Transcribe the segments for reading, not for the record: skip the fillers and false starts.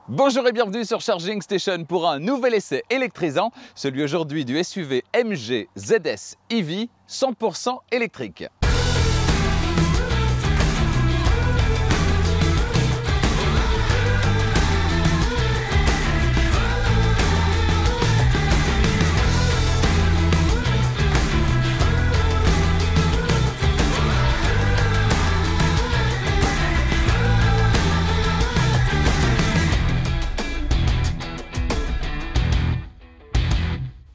Bonjour et bienvenue sur Charging Station pour un nouvel essai électrisant, celui aujourd'hui du SUV MG ZS EV 100% électrique.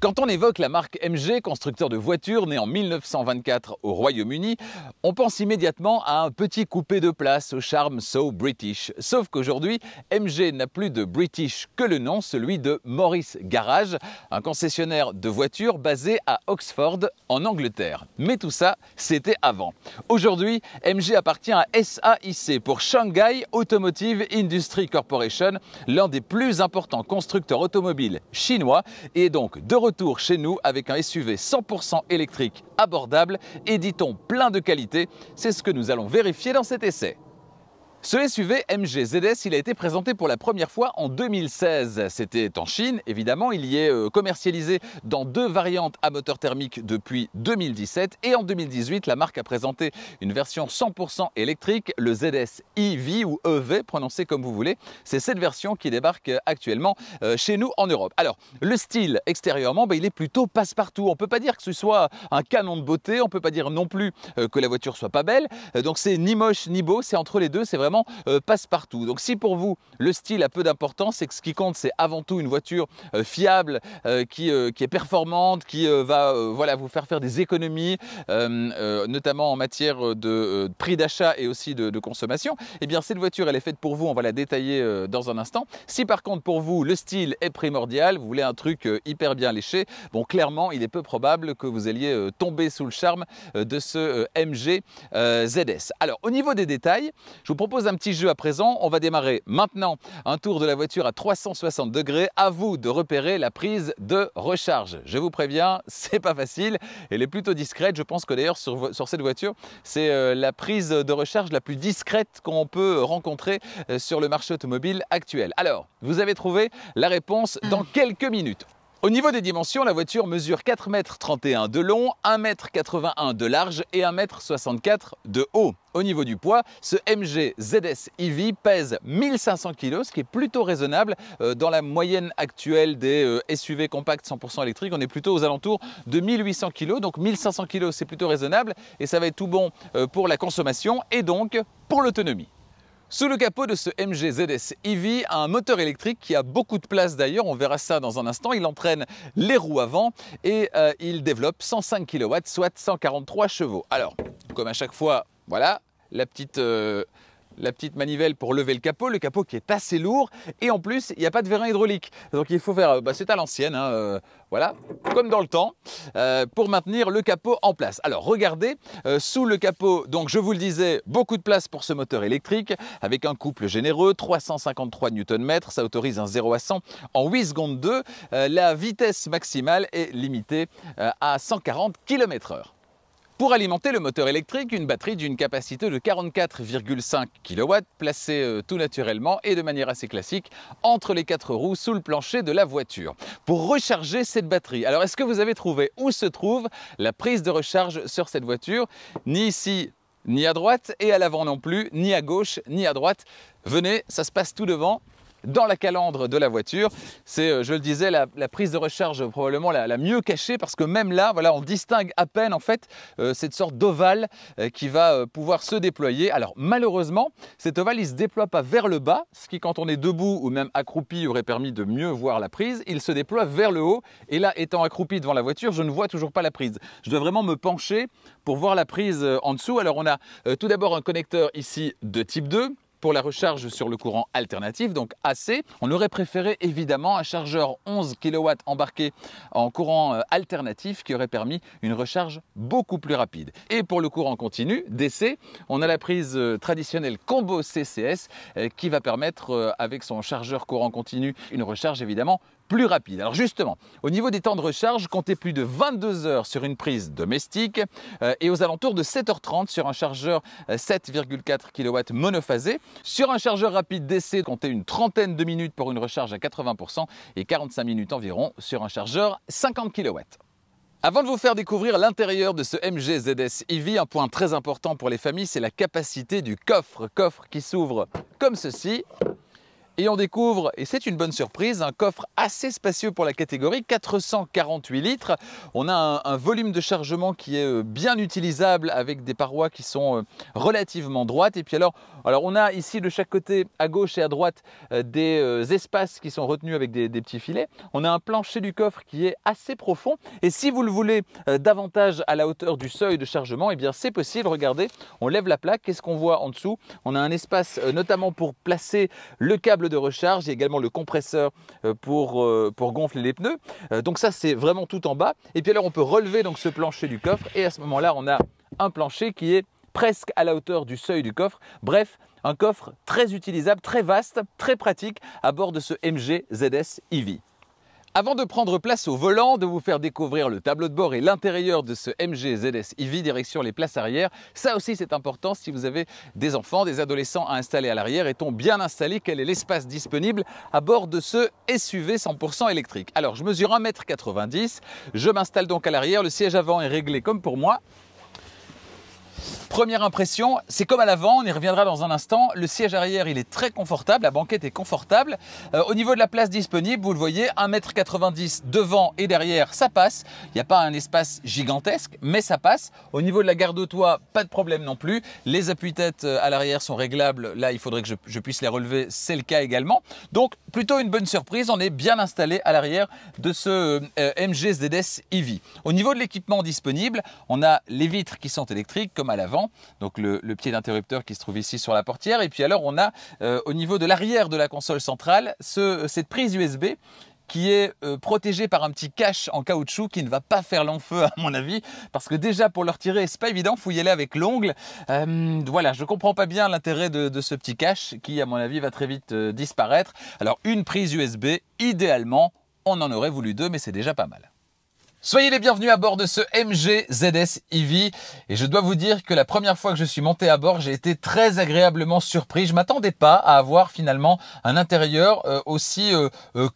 Quand on évoque la marque MG, constructeur de voitures né en 1924 au Royaume-Uni, on pense immédiatement à un petit coupé de place au charme so British. Sauf qu'aujourd'hui, MG n'a plus de British que le nom, celui de Morris Garage, un concessionnaire de voitures basé à Oxford, en Angleterre. Mais tout ça, c'était avant. Aujourd'hui, MG appartient à SAIC pour Shanghai Automotive Industry Corporation, l'un des plus importants constructeurs automobiles chinois, et donc de retour chez nous avec un SUV 100% électrique abordable et dit-on plein de qualité. C'est ce que nous allons vérifier dans cet essai. Ce SUV MG ZS, il a été présenté pour la première fois en 2016. C'était en Chine, évidemment. Il y est commercialisé dans deux variantes à moteur thermique depuis 2017. Et en 2018, la marque a présenté une version 100% électrique, le ZS EV ou EV, prononcé comme vous voulez. C'est cette version qui débarque actuellement chez nous en Europe. Alors, le style extérieurement, il est plutôt passe-partout. On ne peut pas dire que ce soit un canon de beauté. On ne peut pas dire non plus que la voiture soit pas belle. Donc, c'est ni moche ni beau. C'est entre les deux. C'est vraiment passe-partout. Donc si pour vous le style a peu d'importance, c'est que ce qui compte c'est avant tout une voiture fiable, qui est performante, qui va voilà, vous faire des économies, notamment en matière de prix d'achat et aussi de consommation, et bien cette voiture elle est faite pour vous, on va la détailler dans un instant. Si par contre pour vous le style est primordial, vous voulez un truc hyper bien léché, bon clairement il est peu probable que vous alliez tomber sous le charme de ce MG ZS. Alors au niveau des détails, je vous propose un petit jeu à présent. On va démarrer maintenant un tour de la voiture à 360 degrés. À vous de repérer la prise de recharge. Je vous préviens, c'est pas facile. Elle est plutôt discrète. Je pense que d'ailleurs sur cette voiture, c'est la prise de recharge la plus discrète qu'on peut rencontrer sur le marché automobile actuel. Alors, vous avez trouvé la réponse dans quelques minutes. Au niveau des dimensions, la voiture mesure 4,31 m de long, 1,81 m de large et 1,64 m de haut. Au niveau du poids, ce MG ZS EV pèse 1500 kg, ce qui est plutôt raisonnable dans la moyenne actuelle des SUV compacts 100% électriques. On est plutôt aux alentours de 1800 kg, donc 1500 kg c'est plutôt raisonnable et ça va être tout bon pour la consommation et donc pour l'autonomie. Sous le capot de ce MG ZS EV, un moteur électrique qui a beaucoup de place d'ailleurs, on verra ça dans un instant. Il entraîne les roues avant et il développe 105 kW, soit 143 chevaux. Alors, comme à chaque fois, voilà, la petite manivelle pour lever le capot qui est assez lourd et en plus il n'y a pas de vérin hydraulique. Donc il faut faire, c'est à l'ancienne, voilà, comme dans le temps, pour maintenir le capot en place. Alors regardez, sous le capot, donc je vous le disais, beaucoup de place pour ce moteur électrique avec un couple généreux, 353 Nm, ça autorise un 0 à 100 en 8 secondes 2. La vitesse maximale est limitée à 140 km/h. Pour alimenter le moteur électrique, une batterie d'une capacité de 44,5 kW placée tout naturellement et de manière assez classique entre les quatre roues sous le plancher de la voiture. Pour recharger cette batterie, alors est-ce que vous avez trouvé où se trouve la prise de recharge sur cette voiture? Ni ici, ni à droite et à l'avant non plus, ni à gauche, ni à droite. Venez, ça se passe tout devant. Dans la calandre de la voiture, c'est, je le disais, la prise de recharge probablement la mieux cachée parce que même là, voilà, on distingue à peine en fait cette sorte d'ovale qui va pouvoir se déployer. Alors malheureusement, cet ovale, il ne se déploie pas vers le bas, ce qui quand on est debout ou même accroupi aurait permis de mieux voir la prise. Il se déploie vers le haut et là, étant accroupi devant la voiture, je ne vois toujours pas la prise. Je dois vraiment me pencher pour voir la prise en dessous. Alors on a tout d'abord un connecteur ici de type 2. Pour la recharge sur le courant alternatif, donc AC. On aurait préféré évidemment un chargeur 11 kW embarqué en courant alternatif qui aurait permis une recharge beaucoup plus rapide. Et pour le courant continu, DC, on a la prise traditionnelle combo CCS qui va permettre avec son chargeur courant continu une recharge évidemment plus rapide. Alors justement, au niveau des temps de recharge, comptez plus de 22 heures sur une prise domestique et aux alentours de 7h30 sur un chargeur 7,4 kW monophasé. Sur un chargeur rapide DC, comptez une trentaine de minutes pour une recharge à 80% et 45 minutes environ sur un chargeur 50 kW. Avant de vous faire découvrir l'intérieur de ce MG ZS EV, un point très important pour les familles, c'est la capacité du coffre. Coffre qui s'ouvre comme ceci. Et on découvre, et c'est une bonne surprise, un coffre assez spacieux pour la catégorie, 448 litres. On a un volume de chargement qui est bien utilisable avec des parois qui sont relativement droites. Et puis alors on a ici de chaque côté, à gauche et à droite, des espaces qui sont retenus avec des petits filets. On a un plancher du coffre qui est assez profond. Et si vous le voulez davantage à la hauteur du seuil de chargement, eh bien c'est possible. Regardez, on lève la plaque. Qu'est-ce qu'on voit en dessous? On a un espace notamment pour placer le câble de recharge. Il y a également le compresseur pour gonfler les pneus. Donc ça, c'est vraiment tout en bas. Et puis alors, on peut relever donc ce plancher du coffre. Et à ce moment-là, on a un plancher qui est presque à la hauteur du seuil du coffre. Bref, un coffre très utilisable, très vaste, très pratique à bord de ce MG ZS EV. Avant de prendre place au volant, de vous faire découvrir le tableau de bord et l'intérieur de ce MG ZS EV, direction les places arrière. Ça aussi c'est important si vous avez des enfants, des adolescents à installer à l'arrière. Est-on bien installé? Quel est l'espace disponible à bord de ce SUV 100% électrique? Alors je mesure 1,90 m, je m'installe donc à l'arrière, le siège avant est réglé comme pour moi. Première impression, c'est comme à l'avant, on y reviendra dans un instant. Le siège arrière, il est très confortable, la banquette est confortable. Au niveau de la place disponible, vous le voyez, 1,90 m devant et derrière, ça passe. Il n'y a pas un espace gigantesque, mais ça passe. Au niveau de la garde au toit, pas de problème non plus. Les appuis-têtes à l'arrière sont réglables. Là, il faudrait que je puisse les relever, c'est le cas également. Donc, plutôt une bonne surprise, on est bien installé à l'arrière de ce MG ZS EV. Au niveau de l'équipement disponible, on a les vitres qui sont électriques, comme à l'avant. Donc le pied d'interrupteur qui se trouve ici sur la portière. Et puis alors on a au niveau de l'arrière de la console centrale cette prise USB qui est protégée par un petit cache en caoutchouc qui ne va pas faire long feu à mon avis, parce que déjà pour le retirer c'est pas évident, il faut y aller avec l'ongle. Voilà, je comprends pas bien l'intérêt de ce petit cache qui à mon avis va très vite disparaître. Alors une prise USB, idéalement on en aurait voulu deux, mais c'est déjà pas mal. Soyez les bienvenus à bord de ce MG ZS EV et je dois vous dire que la première fois que je suis monté à bord, j'ai été très agréablement surpris. Je ne m'attendais pas à avoir finalement un intérieur aussi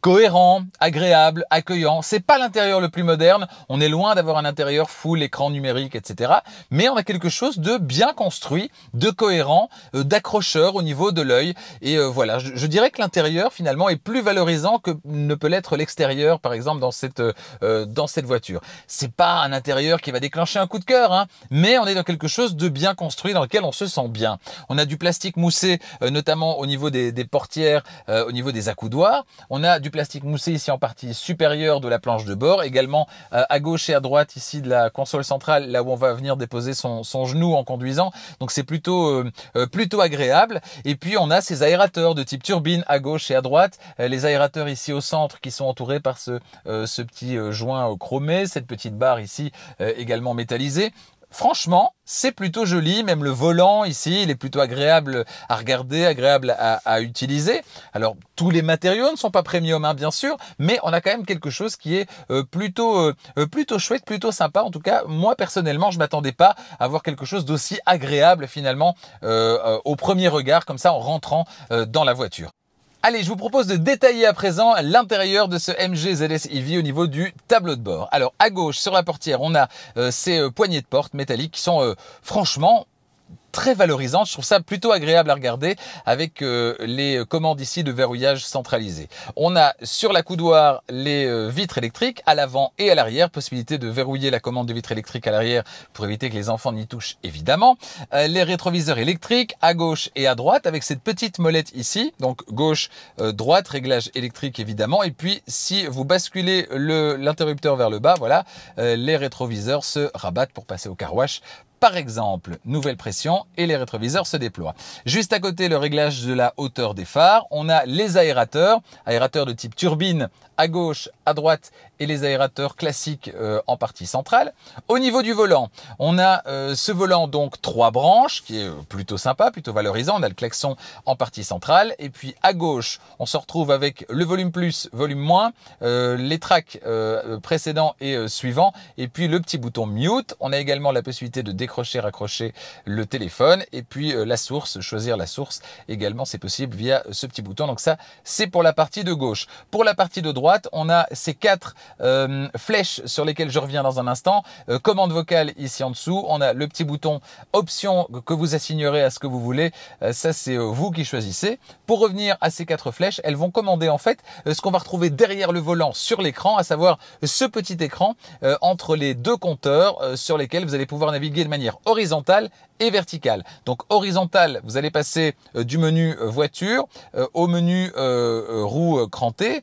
cohérent, agréable, accueillant. C'est pas l'intérieur le plus moderne, on est loin d'avoir un intérieur full écran numérique, etc. Mais on a quelque chose de bien construit, de cohérent, d'accrocheur au niveau de l'œil. Et voilà, je dirais que l'intérieur finalement est plus valorisant que ne peut l'être l'extérieur, par exemple dans cette voiture. C'est pas un intérieur qui va déclencher un coup de cœur, hein, mais on est dans quelque chose de bien construit dans lequel on se sent bien. On a du plastique moussé, notamment au niveau des portières, au niveau des accoudoirs. On a du plastique moussé ici en partie supérieure de la planche de bord, également à gauche et à droite ici de la console centrale, là où on va venir déposer son genou en conduisant. Donc c'est plutôt agréable. Et puis on a ces aérateurs de type turbine à gauche et à droite. Les aérateurs ici au centre qui sont entourés par ce petit joint chromé, cette petite barre ici également métallisée. Franchement, c'est plutôt joli, même le volant ici, il est plutôt agréable à regarder, agréable à utiliser. Alors, tous les matériaux ne sont pas premium, hein, bien sûr, mais on a quand même quelque chose qui est plutôt chouette, plutôt sympa. En tout cas, moi, personnellement, je m'attendais pas à avoir quelque chose d'aussi agréable, finalement, au premier regard, comme ça, en rentrant dans la voiture. Allez, je vous propose de détailler à présent l'intérieur de ce MG ZS EV au niveau du tableau de bord. Alors, à gauche, sur la portière, on a ces poignées de porte métalliques qui sont franchement très valorisante. Je trouve ça plutôt agréable à regarder avec les commandes ici de verrouillage centralisé. On a sur l'accoudoir les vitres électriques à l'avant et à l'arrière, possibilité de verrouiller la commande de vitres électriques à l'arrière pour éviter que les enfants n'y touchent évidemment. Les rétroviseurs électriques à gauche et à droite avec cette petite molette ici, donc gauche, droite, réglage électrique évidemment. Et puis si vous basculez l'interrupteur vers le bas, voilà, les rétroviseurs se rabattent pour passer au car wash. Par exemple, nouvelle pression et les rétroviseurs se déploient. Juste à côté, le réglage de la hauteur des phares. On a les aérateurs de type turbine à gauche, à droite et les aérateurs classiques en partie centrale. Au niveau du volant, on a ce volant donc 3 branches qui est plutôt sympa, plutôt valorisant. On a le klaxon en partie centrale et puis à gauche, on se retrouve avec le volume plus, volume moins, les tracks précédents et suivants et puis le petit bouton mute. On a également la possibilité de décrocher, raccrocher le téléphone et puis la source, choisir la source également, c'est possible via ce petit bouton. Donc ça, c'est pour la partie de gauche. Pour la partie de droite, on a ces 4 flèches sur lesquelles je reviens dans un instant. Commande vocale ici en dessous. On a le petit bouton option que vous assignerez à ce que vous voulez. Ça, c'est vous qui choisissez. Pour revenir à ces 4 flèches, elles vont commander en fait ce qu'on va retrouver derrière le volant sur l'écran, à savoir ce petit écran entre les 2 compteurs sur lesquels vous allez pouvoir naviguer de manière horizontale et verticale. Donc horizontale, vous allez passer du menu voiture au menu roue crantée,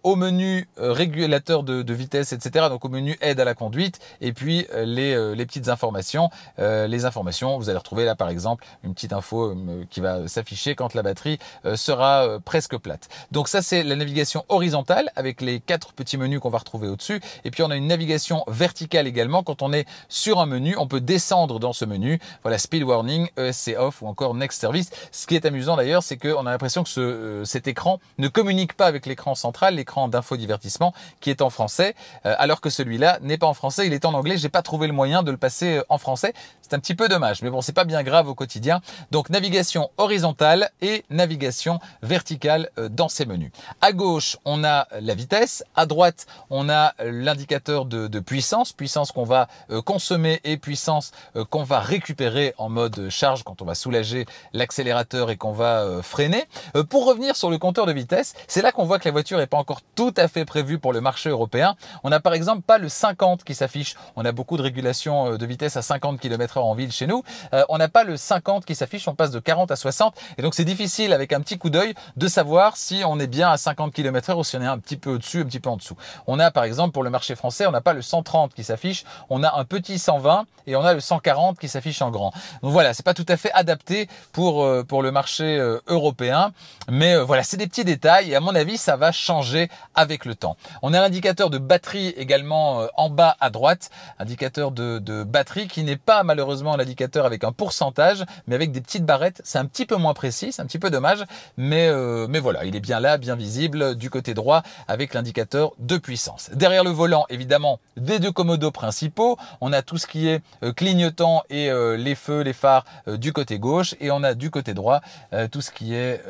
au menu régulateur de vitesse, etc. Donc au menu aide à la conduite et puis les petites informations. Les informations, vous allez retrouver là par exemple une petite info qui va s'afficher quand la batterie sera presque plate. Donc ça c'est la navigation horizontale avec les 4 petits menus qu'on va retrouver au-dessus. Et puis on a une navigation verticale également. Quand on est sur un menu, on peut descendre dans ce menu. Voilà, speed warning, ESC off ou encore next service. Ce qui est amusant d'ailleurs, c'est qu'on a l'impression que cet écran ne communique pas avec l'écran central, l'écran d'infodivertissement qui est en français, alors que celui-là n'est pas en français, il est en anglais. J'ai pas trouvé le moyen de le passer en français. C'est un petit peu dommage, mais bon, c'est pas bien grave au quotidien. Donc navigation horizontale et navigation verticale dans ces menus. À gauche, on a la vitesse. À droite, on a l'indicateur de puissance, puissance qu'on va consommer et puissance qu'on va récupérer en mode charge quand on va soulager l'accélérateur et qu'on va freiner. Pour revenir sur le compteur de vitesse, c'est là qu'on voit que la voiture n'est pas encore tout à fait prévue pour le marché européen. On n'a par exemple pas le 50 qui s'affiche. On a beaucoup de régulation de vitesse à 50 km/h en ville chez nous. On n'a pas le 50 qui s'affiche, on passe de 40 à 60. Et donc c'est difficile avec un petit coup d'œil de savoir si on est bien à 50 km/h ou si on est un petit peu au-dessus, un petit peu en dessous. On a par exemple pour le marché français, on n'a pas le 130 qui s'affiche, on a un petit 120 et on a le 140 qui s'affiche en grand. Donc voilà, c'est pas tout à fait adapté pour le marché européen, mais voilà, c'est des petits détails et à mon avis, ça va changer avec le temps. On a l'indicateur de batterie également en bas à droite, indicateur de batterie qui n'est pas malheureusement l'indicateur avec un pourcentage, mais avec des petites barrettes. C'est un petit peu moins précis, c'est un petit peu dommage, mais voilà, il est bien là, bien visible du côté droit avec l'indicateur de puissance. Derrière le volant, évidemment, des 2 commodos principaux, on a tout ce qui est clignotant et les feux, les phares du côté gauche, et on a du côté droit tout ce qui est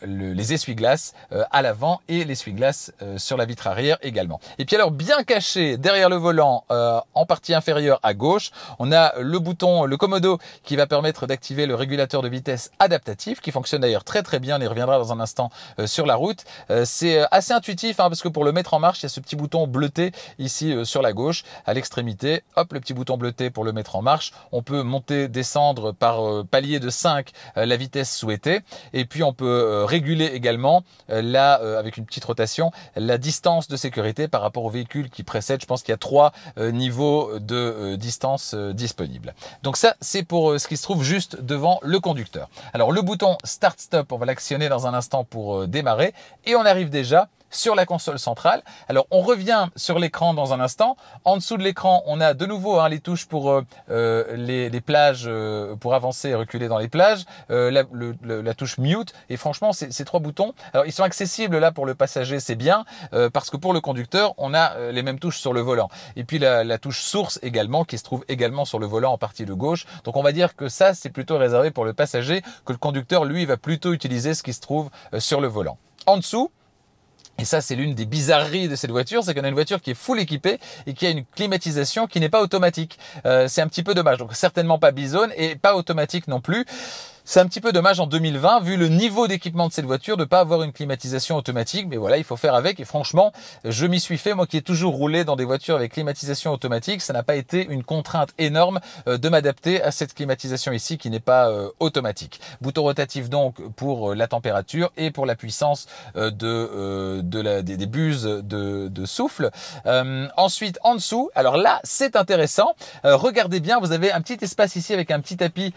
les essuie-glaces à l'avant et l'essuie-glace sur la vitre arrière également. Et puis alors bien caché derrière le volant en partie inférieure à gauche, on a le bouton, le commodo qui va permettre d'activer le régulateur de vitesse adaptatif qui fonctionne d'ailleurs très très bien, on y reviendra dans un instant sur la route. C'est assez intuitif parce que pour le mettre en marche, il y a ce petit bouton bleuté ici sur la gauche à l'extrémité. Hop, le petit bouton bleuté pour le mettre en marche. On peut monter, descendre par palier de 5 la vitesse souhaitée et puis on peut réguler également là avec une petite rotation la distance de sécurité par rapport au véhicule qui précède. Je pense qu'il y a 3 niveaux de distance disponibles. Donc ça c'est pour ce qui se trouve juste devant le conducteur. Alors le bouton Start Stop, on va l'actionner dans un instant pour démarrer et on arrive déjà sur la console centrale. Alors on revient sur l'écran dans un instant. En dessous de l'écran, on a de nouveau les touches pour les plages, pour avancer et reculer dans les plages, la touche mute. Et franchement, ces 3 boutons, alors ils sont accessibles là pour le passager, c'est bien, parce que pour le conducteur, on a les mêmes touches sur le volant. Et puis la touche source également, qui se trouve également sur le volant en partie de gauche. Donc on va dire que ça, c'est plutôt réservé pour le passager, que le conducteur, lui, va plutôt utiliser ce qui se trouve sur le volant. En dessous, et ça, c'est l'une des bizarreries de cette voiture, c'est qu'on a une voiture qui est full équipée et qui a une climatisation qui n'est pas automatique. C'est un petit peu dommage. Donc certainement pas bisone et pas automatique non plus. C'est un petit peu dommage en 2020, vu le niveau d'équipement de cette voiture, de ne pas avoir une climatisation automatique. Mais voilà, il faut faire avec. Et franchement, je m'y suis fait. Moi qui ai toujours roulé dans des voitures avec climatisation automatique, ça n'a pas été une contrainte énorme de m'adapter à cette climatisation ici qui n'est pas automatique. Bouton rotatif donc pour la température et pour la puissance des buses de souffle. Ensuite, en dessous, alors là, c'est intéressant. Regardez bien, vous avez un petit espace ici avec un petit tapis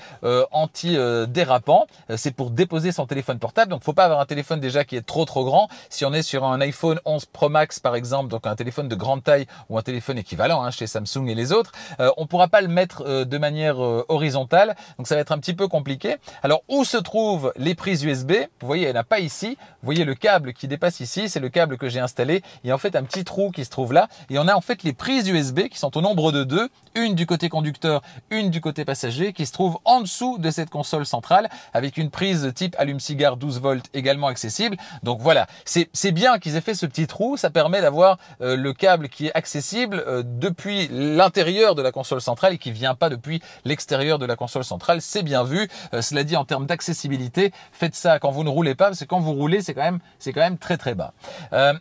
anti dérapant. C'est pour déposer son téléphone portable. Donc, faut pas avoir un téléphone déjà qui est trop grand. Si on est sur un iPhone 11 Pro Max, par exemple, donc un téléphone de grande taille ou un téléphone équivalent chez Samsung et les autres, on pourra pas le mettre de manière horizontale. Donc, ça va être un petit peu compliqué. Alors, où se trouvent les prises USB? Vous voyez, elle n'a pas ici. Vous voyez le câble qui dépasse ici, c'est le câble que j'ai installé. Il y a en fait un petit trou qui se trouve là. Et on a en fait les prises USB qui sont au nombre de 2, une du côté conducteur, une du côté passager, qui se trouve en dessous de cette console centrale avec une prise type allume-cigare 12 volts également accessible. Donc voilà, c'est bien qu'ils aient fait ce petit trou. Ça permet d'avoir le câble qui est accessible depuis l'intérieur de la console centrale et qui vient pas depuis l'extérieur de la console centrale. C'est bien vu. Cela dit, en termes d'accessibilité, faites ça quand vous ne roulez pas, parce que quand vous roulez, c'est quand même très bas.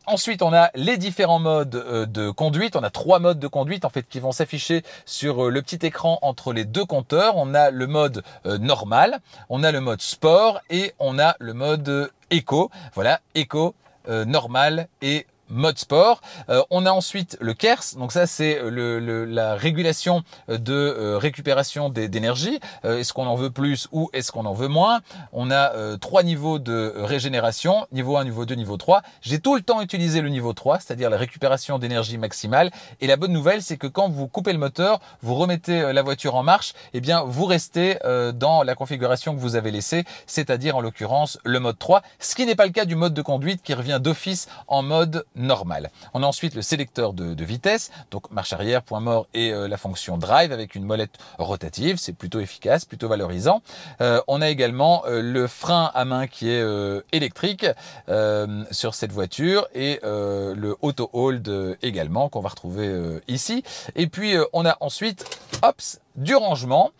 Ensuite, on a les différents modes de conduite. On a 3 modes de conduite en fait qui vont s'afficher sur le petit écran entre les deux compteurs. On a le mode normal, on a le mode sport et on a le mode éco. Voilà, éco, normal et mode sport. On a ensuite le KERS, donc ça c'est la régulation de récupération d'énergie. Est-ce qu'on en veut plus ou est-ce qu'on en veut moins? On a 3 niveaux de régénération, niveau 1, niveau 2, niveau 3. J'ai tout le temps utilisé le niveau 3, c'est-à-dire la récupération d'énergie maximale. Et la bonne nouvelle, c'est que quand vous coupez le moteur, vous remettez la voiture en marche, eh bien vous restez dans la configuration que vous avez laissée, c'est-à-dire en l'occurrence le mode 3, ce qui n'est pas le cas du mode de conduite qui revient d'office en mode normal. On a ensuite le sélecteur de vitesse, donc marche arrière, point mort et la fonction drive avec une molette rotative. C'est plutôt efficace, plutôt valorisant. On a également le frein à main qui est électrique sur cette voiture et le auto hold également qu'on va retrouver ici. Et puis on a ensuite, hops, du rangement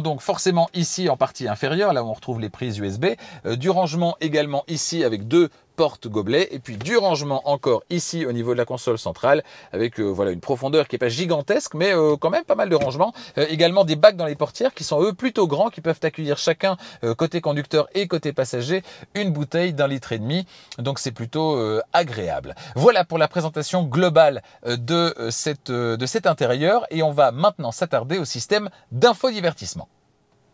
donc forcément ici en partie inférieure, là où on retrouve les prises USB, du rangement également ici avec 2 porte gobelet et puis du rangement encore ici au niveau de la console centrale avec voilà une profondeur qui n'est pas gigantesque mais quand même pas mal de rangement. Également des bacs dans les portières qui sont eux plutôt grands, qui peuvent accueillir chacun côté conducteur et côté passager une bouteille d'1,5 litre, donc c'est plutôt agréable. Voilà pour la présentation globale de cet intérieur et on va maintenant s'attarder au système d'infodivertissement.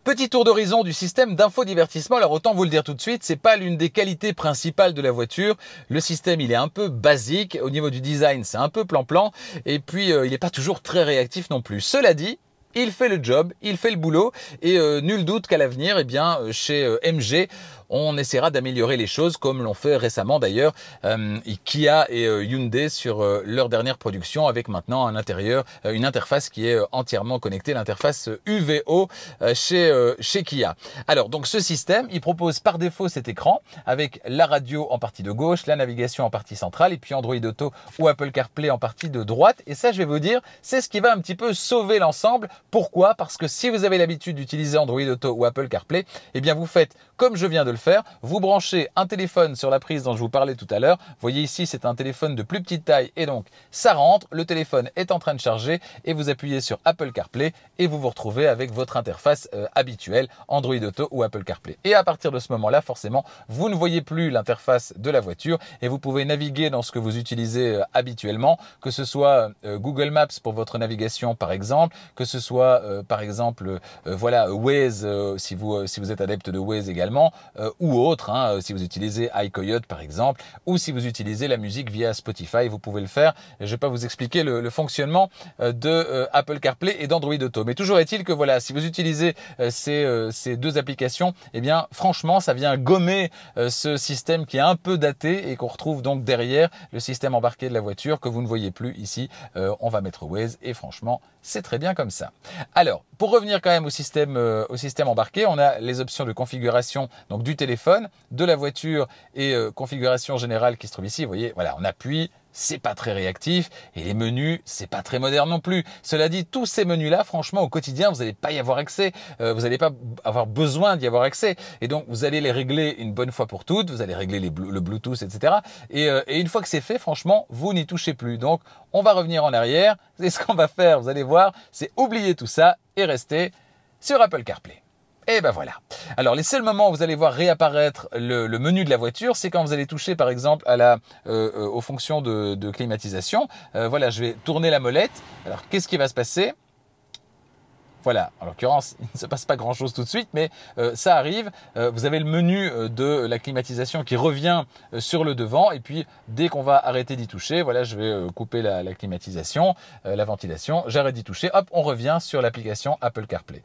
Petit tour d'horizon du système d'infodivertissement. Alors autant vous le dire tout de suite, c'est pas l'une des qualités principales de la voiture. Le système, il est un peu basique. Au niveau du design, c'est un peu plan-plan. Et puis, il n'est pas toujours très réactif non plus. Cela dit, il fait le job, il fait le boulot. Et nul doute qu'à l'avenir, eh bien, chez MG, on essaiera d'améliorer les choses comme l'ont fait récemment d'ailleurs Kia et Hyundai sur leur dernière production avec maintenant un intérieur, une interface qui est entièrement connectée, l'interface UVO chez Kia. Alors donc ce système, il propose par défaut cet écran avec la radio en partie de gauche, la navigation en partie centrale et puis Android Auto ou Apple CarPlay en partie de droite. Et ça, je vais vous dire, c'est ce qui va un petit peu sauver l'ensemble. Pourquoi? Parce que si vous avez l'habitude d'utiliser Android Auto ou Apple CarPlay, eh bien vous faites comme je viens de le faire, vous branchez un téléphone sur la prise dont je vous parlais tout à l'heure. Vous voyez ici, c'est un téléphone de plus petite taille et donc ça rentre, le téléphone est en train de charger et vous appuyez sur Apple CarPlay et vous vous retrouvez avec votre interface habituelle, Android Auto ou Apple CarPlay. Et à partir de ce moment-là, forcément, vous ne voyez plus l'interface de la voiture et vous pouvez naviguer dans ce que vous utilisez habituellement, que ce soit Google Maps pour votre navigation par exemple, que ce soit par exemple voilà Waze si vous êtes adepte de Waze également, ou autre, si vous utilisez iCoyote par exemple, ou si vous utilisez la musique via Spotify, vous pouvez le faire. Je ne vais pas vous expliquer le fonctionnement de Apple CarPlay et d'Android Auto. Mais toujours est-il que voilà, si vous utilisez ces deux applications, eh bien franchement, ça vient gommer ce système qui est un peu daté et qu'on retrouve donc derrière le système embarqué de la voiture que vous ne voyez plus ici. On va mettre Waze et franchement, c'est très bien comme ça. Alors, pour revenir quand même au système embarqué, on a les options de configuration donc du téléphone, de la voiture et configuration générale qui se trouve ici. Vous voyez, voilà, on appuie, c'est pas très réactif et les menus, c'est pas très moderne non plus. Cela dit, tous ces menus-là, franchement, au quotidien, vous n'allez pas y avoir accès. Vous n'allez pas avoir besoin d'y avoir accès. Et donc, vous allez les régler une bonne fois pour toutes. Vous allez régler le Bluetooth, etc. Et une fois que c'est fait, franchement, vous n'y touchez plus. Donc, on va revenir en arrière. Et ce qu'on va faire, vous allez voir, c'est oublier tout ça et rester sur Apple CarPlay. Et ben voilà. Alors les seuls moments où vous allez voir réapparaître le menu de la voiture, c'est quand vous allez toucher par exemple à aux fonctions de climatisation. Voilà, je vais tourner la molette. Alors qu'est-ce qui va se passer? Voilà, en l'occurrence, il ne se passe pas grand-chose tout de suite, mais ça arrive. Vous avez le menu de la climatisation qui revient sur le devant. Et puis, dès qu'on va arrêter d'y toucher, voilà, je vais couper la climatisation, la ventilation. J'arrête d'y toucher. Hop, on revient sur l'application Apple CarPlay.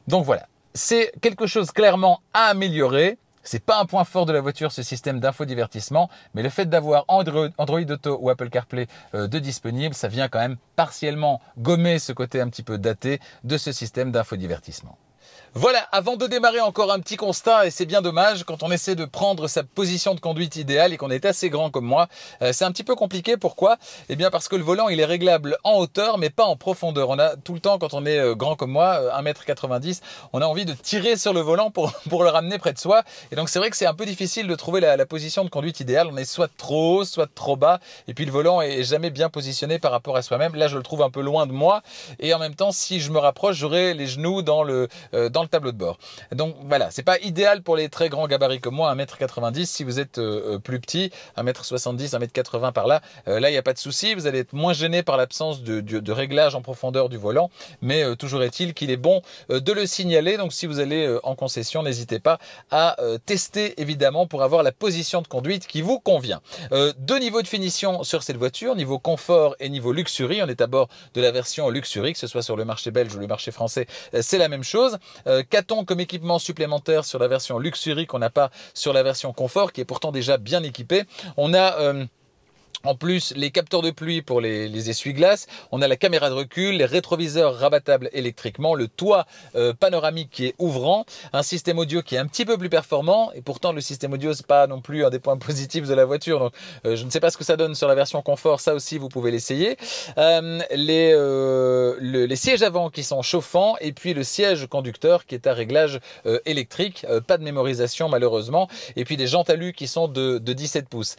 Donc voilà, c'est quelque chose clairement à améliorer. C'est pas un point fort de la voiture, ce système d'infodivertissement, mais le fait d'avoir Android Auto ou Apple CarPlay de disponible, ça vient quand même partiellement gommer ce côté un petit peu daté de ce système d'infodivertissement. Voilà, avant de démarrer, encore un petit constat, et c'est bien dommage, quand on essaie de prendre sa position de conduite idéale et qu'on est assez grand comme moi, c'est un petit peu compliqué. Pourquoi? Eh bien parce que le volant, il est réglable en hauteur, mais pas en profondeur. On a tout le temps, quand on est grand comme moi, 1,90 m, on a envie de tirer sur le volant pour le ramener près de soi. Et donc c'est vrai que c'est un peu difficile de trouver la position de conduite idéale. On est soit trop haut, soit trop bas, et puis le volant est jamais bien positionné par rapport à soi-même. Là, je le trouve un peu loin de moi, et en même temps, si je me rapproche, j'aurai les genoux dans le tableau de bord. Donc voilà, c'est pas idéal pour les très grands gabarits comme moi, 1,90 m. Si vous êtes plus petit, 1,70 m, 1,80 m par là, là il n'y a pas de souci, vous allez être moins gêné par l'absence de réglage en profondeur du volant, mais toujours est-il qu'il est bon de le signaler. Donc si vous allez en concession, n'hésitez pas à tester évidemment pour avoir la position de conduite qui vous convient. Deux niveaux de finition sur cette voiture, niveau confort et niveau luxury. On est à bord de la version luxury, que ce soit sur le marché belge ou le marché français, c'est la même chose. Qu'a-t-on comme équipement supplémentaire sur la version luxury qu'on n'a pas sur la version confort, qui est pourtant déjà bien équipée? On a en plus, les capteurs de pluie pour les essuie-glaces, on a la caméra de recul, les rétroviseurs rabattables électriquement, le toit panoramique qui est ouvrant, un système audio qui est un petit peu plus performant, et pourtant le système audio c'est pas non plus un des points positifs de la voiture, donc je ne sais pas ce que ça donne sur la version confort, ça aussi vous pouvez l'essayer. Les sièges avant qui sont chauffants, et puis le siège conducteur qui est à réglage électrique, pas de mémorisation malheureusement, et puis des jantes alu qui sont de 17 pouces.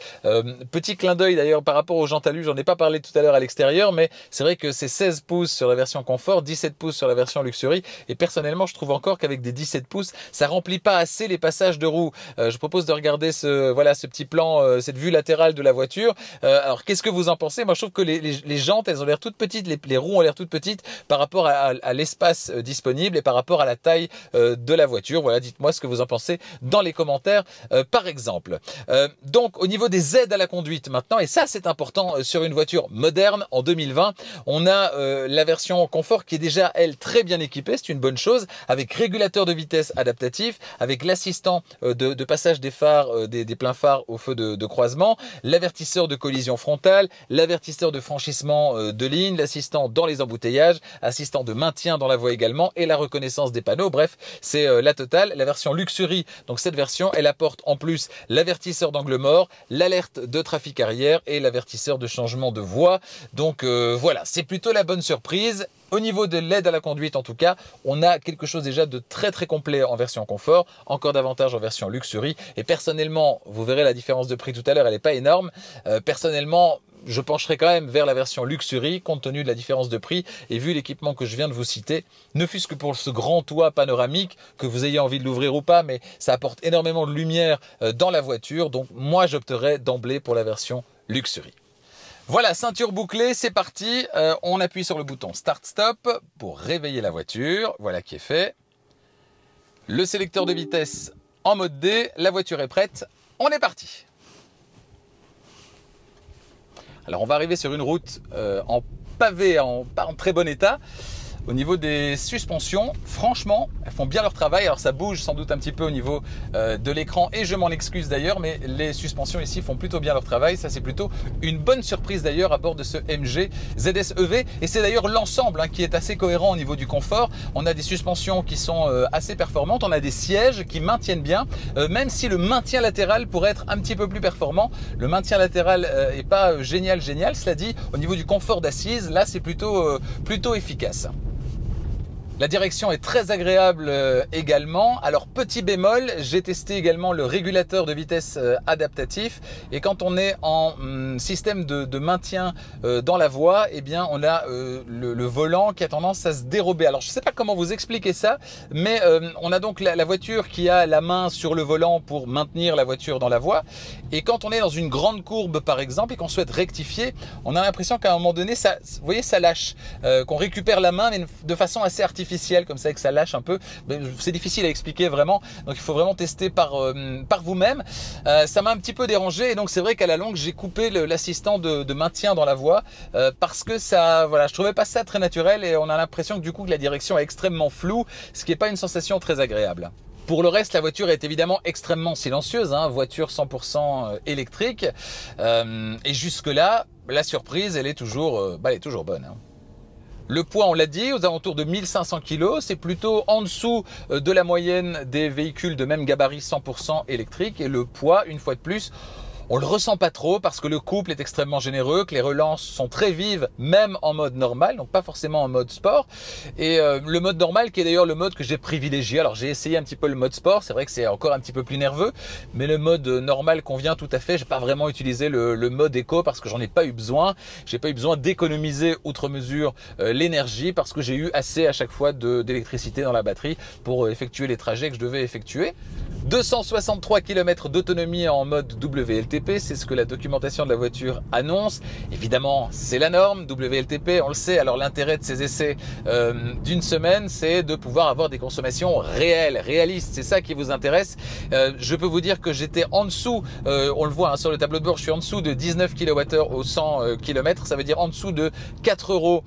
Petit clin d'œil d'ailleurs par rapport aux jantes alu, j'en ai pas parlé tout à l'heure à l'extérieur, mais c'est vrai que c'est 16 pouces sur la version confort, 17 pouces sur la version luxury, et personnellement je trouve encore qu'avec des 17 pouces, ça remplit pas assez les passages de roues. Je propose de regarder ce petit plan, cette vue latérale de la voiture. Alors qu'est-ce que vous en pensez? Moi je trouve que les jantes, elles ont l'air toutes petites, les roues ont l'air toutes petites par rapport à l'espace disponible et par rapport à la taille de la voiture. Voilà, dites-moi ce que vous en pensez dans les commentaires par exemple. Donc au niveau des aides à la conduite maintenant, et ça c'est important sur une voiture moderne en 2020, on a la version confort qui est déjà elle très bien équipée, c'est une bonne chose, avec régulateur de vitesse adaptatif, avec l'assistant de passage des phares, des pleins phares au feu de croisement, l'avertisseur de collision frontale, l'avertisseur de franchissement de ligne, l'assistant dans les embouteillages, assistant de maintien dans la voie également, et la reconnaissance des panneaux. Bref, c'est la totale. La version luxury, donc cette version, elle apporte en plus l'avertisseur d'angle mort, l'alerte de trafic arrière et l'avertisseur de changement de voie. Donc voilà, c'est plutôt la bonne surprise. Au niveau de l'aide à la conduite, en tout cas, on a quelque chose déjà de très très complet en version confort, encore davantage en version luxury. Et personnellement, vous verrez la différence de prix tout à l'heure, elle n'est pas énorme. Personnellement, je pencherai quand même vers la version luxury compte tenu de la différence de prix et vu l'équipement que je viens de vous citer, ne fût-ce que pour ce grand toit panoramique, que vous ayez envie de l'ouvrir ou pas, mais ça apporte énormément de lumière dans la voiture. Donc moi, j'opterai d'emblée pour la version luxury. Voilà, ceinture bouclée, c'est parti. On appuie sur le bouton Start-Stop pour réveiller la voiture. Voilà qui est fait. Le sélecteur de vitesse en mode D. La voiture est prête. On est parti. Alors, on va arriver sur une route en pavé, pas en très bon état. Au niveau des suspensions, franchement, elles font bien leur travail. Alors ça bouge sans doute un petit peu au niveau de l'écran et je m'en excuse d'ailleurs, mais les suspensions ici font plutôt bien leur travail. Ça c'est plutôt une bonne surprise d'ailleurs à bord de ce MG ZS EV. Et c'est d'ailleurs l'ensemble qui est assez cohérent au niveau du confort. On a des suspensions qui sont assez performantes, on a des sièges qui maintiennent bien, même si le maintien latéral pourrait être un petit peu plus performant. Le maintien latéral est pas génial, cela dit, au niveau du confort d'assise, là c'est plutôt efficace. La direction est très agréable également. Alors petit bémol, j'ai testé également le régulateur de vitesse adaptatif et quand on est en système de maintien dans la voie, eh bien on a le volant qui a tendance à se dérober. Alors je ne sais pas comment vous expliquer ça, mais on a donc la voiture qui a la main sur le volant pour maintenir la voiture dans la voie et quand on est dans une grande courbe par exemple et qu'on souhaite rectifier, on a l'impression qu'à un moment donné, ça, vous voyez, ça lâche, qu'on récupère la main mais de façon assez artificielle. artificielle comme ça et que ça lâche un peu. C'est difficile à expliquer vraiment, donc il faut vraiment tester par vous-même. Ça m'a un petit peu dérangé et donc c'est vrai qu'à la longue j'ai coupé l'assistant de maintien dans la voie parce que ça, voilà, je trouvais pas ça très naturel et on a l'impression que du coup que la direction est extrêmement floue, ce qui n'est pas une sensation très agréable. Pour le reste, la voiture est évidemment extrêmement silencieuse, hein, voiture 100% électrique. Et jusque-là, la surprise, elle est toujours bonne. Hein. Le poids, on l'a dit, aux alentours de 1500 kg, c'est plutôt en dessous de la moyenne des véhicules de même gabarit 100% électrique. Et le poids, une fois de plus, on le ressent pas trop parce que le couple est extrêmement généreux, que les relances sont très vives, même en mode normal, donc pas forcément en mode sport. Et le mode normal, qui est d'ailleurs le mode que j'ai privilégié. Alors j'ai essayé un petit peu le mode sport, c'est vrai que c'est encore un petit peu plus nerveux, mais le mode normal convient tout à fait. J'ai pas vraiment utilisé le mode éco parce que j'en ai pas eu besoin. J'ai pas eu besoin d'économiser outre mesure l'énergie parce que j'ai eu assez à chaque fois d'électricité dans la batterie pour effectuer les trajets que je devais effectuer. 263 km d'autonomie en mode WLTP, c'est ce que la documentation de la voiture annonce. Évidemment, c'est la norme, WLTP, on le sait. Alors l'intérêt de ces essais d'une semaine, c'est de pouvoir avoir des consommations réelles, réalistes. C'est ça qui vous intéresse. Je peux vous dire que j'étais en dessous, on le voit hein, sur le tableau de bord, je suis en dessous de 19 kWh au 100 km. Ça veut dire en dessous de 4 €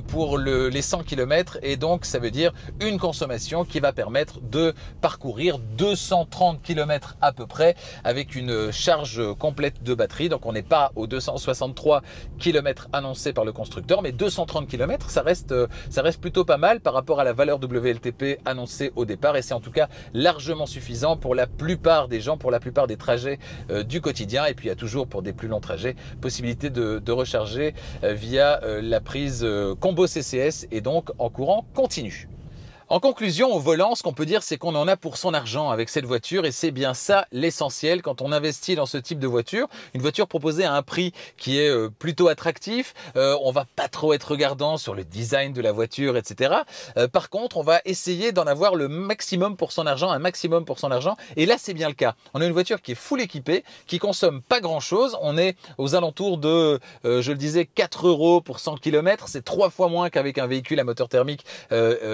pour les 100 km. Et donc, ça veut dire une consommation qui va permettre de parcourir 230 km à peu près avec une charge complète de batterie. Donc on n'est pas aux 263 km annoncés par le constructeur, mais 230 km, ça reste plutôt pas mal par rapport à la valeur WLTP annoncée au départ, et c'est en tout cas largement suffisant pour la plupart des gens, pour la plupart des trajets du quotidien. Et puis il y a toujours pour des plus longs trajets possibilité de recharger via la prise combo CCS et donc en courant continu. En conclusion, au volant, ce qu'on peut dire, c'est qu'on en a pour son argent avec cette voiture et c'est bien ça l'essentiel quand on investit dans ce type de voiture. Une voiture proposée à un prix qui est plutôt attractif. On va pas trop être regardant sur le design de la voiture, etc. Par contre, on va essayer d'en avoir le maximum pour son argent, un maximum pour son argent. Et là, c'est bien le cas. On a une voiture qui est full équipée, qui consomme pas grand-chose. On est aux alentours de, je le disais, 4 € pour 100 km. C'est 3 fois moins qu'avec un véhicule à moteur thermique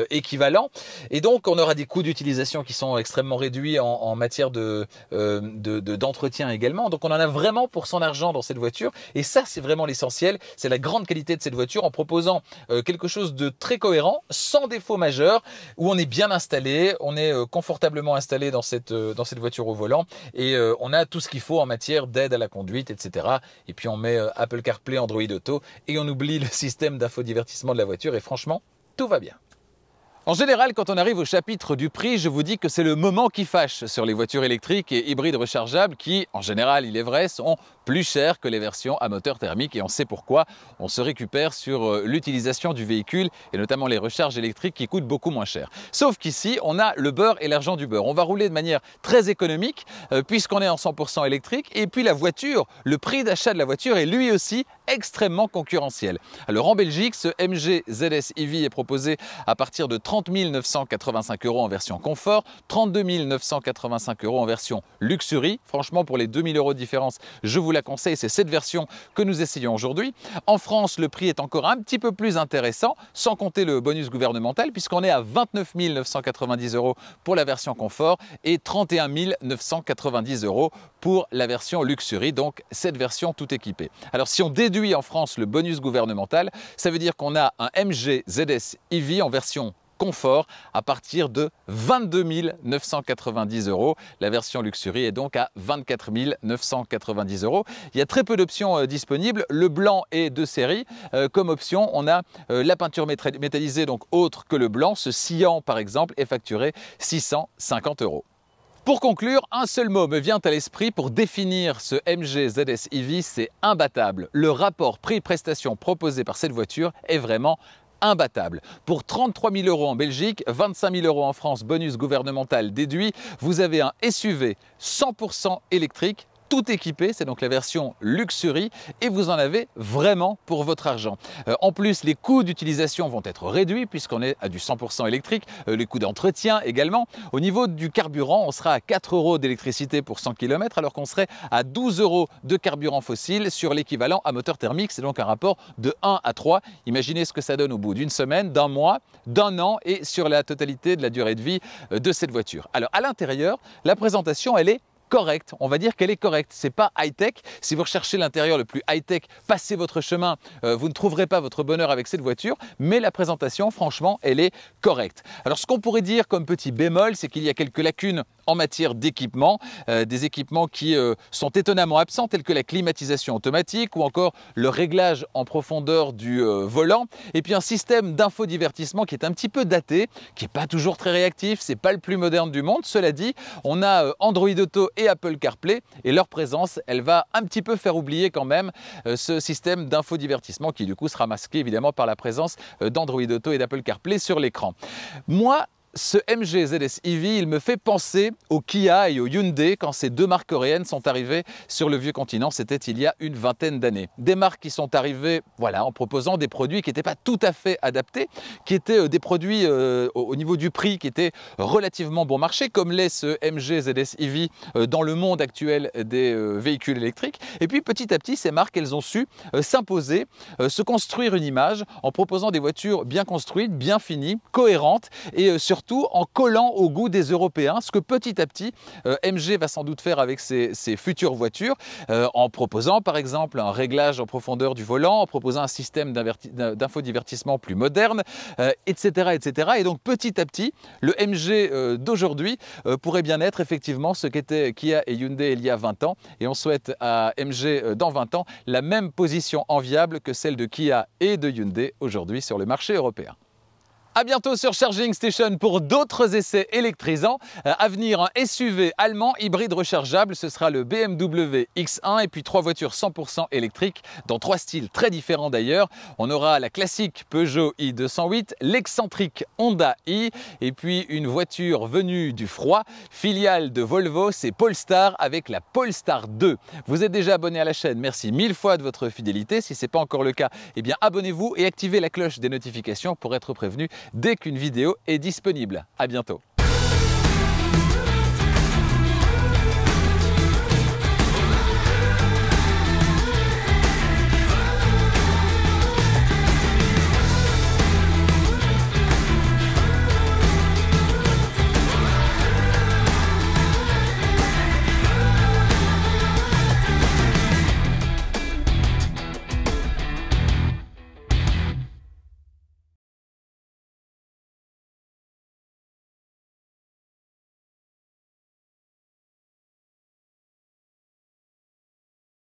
équivalent. Et donc on aura des coûts d'utilisation qui sont extrêmement réduits en matière d'entretien également. Donc on en a vraiment pour son argent dans cette voiture et ça c'est vraiment l'essentiel. C'est la grande qualité de cette voiture en proposant quelque chose de très cohérent, sans défaut majeur, où on est bien installé, on est confortablement installé dans cette voiture au volant et on a tout ce qu'il faut en matière d'aide à la conduite, etc. Et puis on met Apple CarPlay, Android Auto et on oublie le système d'infodivertissement de la voiture et franchement tout va bien. En général, quand on arrive au chapitre du prix, je vous dis que c'est le moment qui fâche sur les voitures électriques et hybrides rechargeables qui, en général, il est vrai, sont plus chères que les versions à moteur thermique et on sait pourquoi. On se récupère sur l'utilisation du véhicule et notamment les recharges électriques qui coûtent beaucoup moins cher. Sauf qu'ici, on a le beurre et l'argent du beurre. On va rouler de manière très économique puisqu'on est en 100% électrique et puis la voiture, le prix d'achat de la voiture est lui aussi extrêmement concurrentiel. Alors en Belgique, ce MG ZS EV est proposé à partir de 30 985 € en version confort, 32 985 € en version luxury. Franchement, pour les 2000 € de différence, je vous la conseille, c'est cette version que nous essayons aujourd'hui. En France, le prix est encore un petit peu plus intéressant, sans compter le bonus gouvernemental, puisqu'on est à 29 990 € pour la version confort et 31 990 € pour la version luxury, donc cette version tout équipée. Alors si on déduit en France le bonus gouvernemental, ça veut dire qu'on a un MG ZS EV en version confort à partir de 22 990 €. La version luxury est donc à 24 990 €. Il y a très peu d'options disponibles. Le blanc est de série. Comme option, on a la peinture métallisée, donc autre que le blanc. Ce cyan, par exemple, est facturé 650 €. Pour conclure, un seul mot me vient à l'esprit pour définir ce MG ZS EV, c'est imbattable. Le rapport prix-prestation proposé par cette voiture est vraiment imbattable. Pour 33 000 € en Belgique, 25 000 € en France, bonus gouvernemental déduit, vous avez un SUV 100% électrique tout équipé, c'est donc la version Luxury et vous en avez vraiment pour votre argent. En plus, les coûts d'utilisation vont être réduits puisqu'on est à du 100% électrique, les coûts d'entretien également. Au niveau du carburant, on sera à 4 € d'électricité pour 100 km alors qu'on serait à 12 € de carburant fossile sur l'équivalent à moteur thermique. C'est donc un rapport de 1 à 3. Imaginez ce que ça donne au bout d'une semaine, d'un mois, d'un an et sur la totalité de la durée de vie de cette voiture. Alors à l'intérieur, la présentation elle est correcte, on va dire qu'elle est correcte, c'est pas high-tech. Si vous recherchez l'intérieur le plus high-tech, passez votre chemin, vous ne trouverez pas votre bonheur avec cette voiture, mais la présentation, franchement, elle est correcte. Alors ce qu'on pourrait dire comme petit bémol, c'est qu'il y a quelques lacunes en matière d'équipement, des équipements qui sont étonnamment absents, tels que la climatisation automatique ou encore le réglage en profondeur du volant, et puis un système d'infodivertissement qui est un petit peu daté, qui n'est pas toujours très réactif, c'est pas le plus moderne du monde. Cela dit, on a Android Auto et Apple CarPlay et leur présence, elle va un petit peu faire oublier quand même ce système d'infodivertissement qui du coup sera masqué évidemment par la présence d'Android Auto et d'Apple CarPlay sur l'écran. Moi, ce MG ZS EV, il me fait penser au Kia et au Hyundai quand ces deux marques coréennes sont arrivées sur le vieux continent. C'était il y a une vingtaine d'années. Des marques qui sont arrivées en proposant des produits qui n'étaient pas tout à fait adaptés, qui étaient des produits au niveau du prix qui étaient relativement bon marché, comme l'est ce MG ZS EV dans le monde actuel des véhicules électriques. Et puis petit à petit, ces marques, elles ont su s'imposer, se construire une image en proposant des voitures bien construites, bien finies, cohérentes et surtout en collant au goût des Européens, ce que petit à petit MG va sans doute faire avec ses futures voitures, en proposant par exemple un réglage en profondeur du volant, en proposant un système d'infodivertissement plus moderne, etc., etc. Et donc petit à petit, le MG d'aujourd'hui pourrait bien être effectivement ce qu'était Kia et Hyundai il y a 20 ans, et on souhaite à MG dans 20 ans la même position enviable que celle de Kia et de Hyundai aujourd'hui sur le marché européen. A bientôt sur Charging Station pour d'autres essais électrisants. À venir, un SUV allemand hybride rechargeable, ce sera le BMW X1 et puis 3 voitures 100% électriques dans 3 styles très différents d'ailleurs. On aura la classique Peugeot i208, l'excentrique Honda i et puis une voiture venue du froid, filiale de Volvo, c'est Polestar avec la Polestar 2. Vous êtes déjà abonné à la chaîne, merci 1000 fois de votre fidélité. Si ce n'est pas encore le cas, eh bien abonnez-vous et activez la cloche des notifications pour être prévenu dès qu'une vidéo est disponible. À bientôt.